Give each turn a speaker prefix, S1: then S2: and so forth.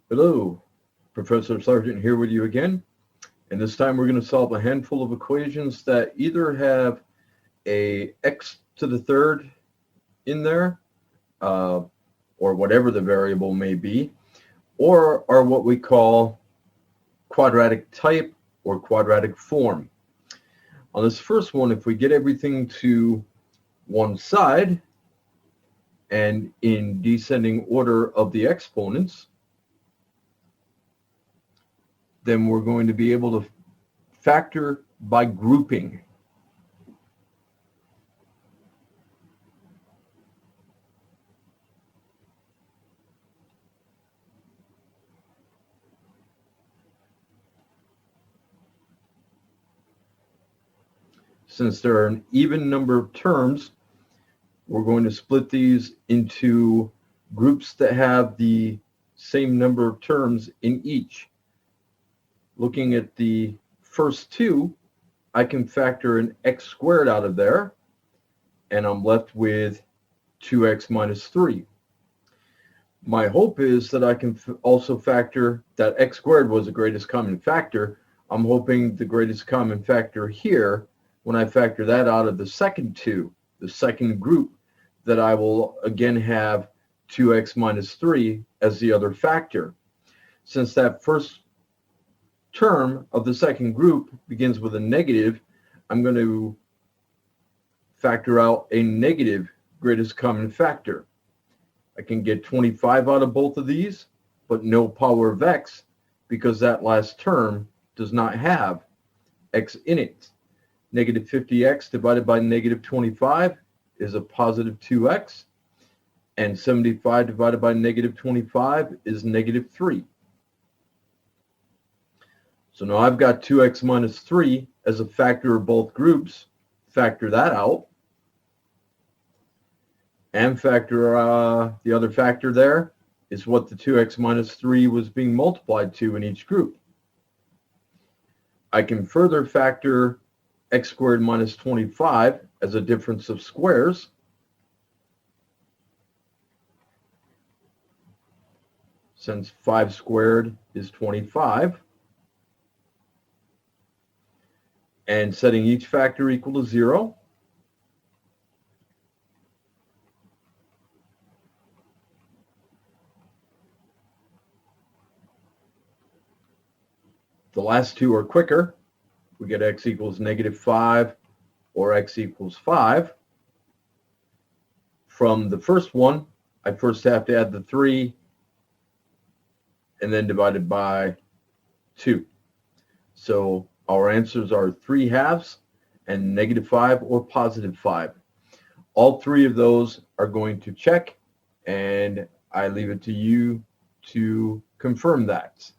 S1: Hello, Professor Sargent here with you again. And this time we're going to solve a handful of equations that either have a x to the third in there, or whatever the variable may be, or are what we call quadratic type or quadratic form. On this first one, if we get everything to one side and in descending order of the exponents, then we're going to be able to factor by grouping. Since there are an even number of terms, we're going to split these into groups that have the same number of terms in each. Looking at the first two, I can factor an x squared out of there, and I'm left with 2x minus 3. My hope is that I can also factor that x squared was the greatest common factor. I'm hoping the greatest common factor here, when I factor that out of the second two, the second group, that I will again have 2x minus 3 as the other factor. Since that first term of the second group begins with a negative, I'm going to factor out a negative greatest common factor. I can get 25 out of both of these, but no power of x, because that last term does not have x in it. Negative 50x divided by negative 25 is a positive 2x, and 75 divided by negative 25 is negative 3. So now I've got 2x minus 3 as a factor of both groups. Factor that out. And factor the other factor there is what the 2x minus 3 was being multiplied to in each group. I can further factor x squared minus 25 as a difference of squares. Since 5 squared is 25. And setting each factor equal to 0. The last two are quicker. We get x equals negative 5 or x equals 5. From the first one, I first have to add the 3 and then divide it by 2. So our answers are 3/2 and negative 5 or positive 5. All three of those are going to check, and I leave it to you to confirm that.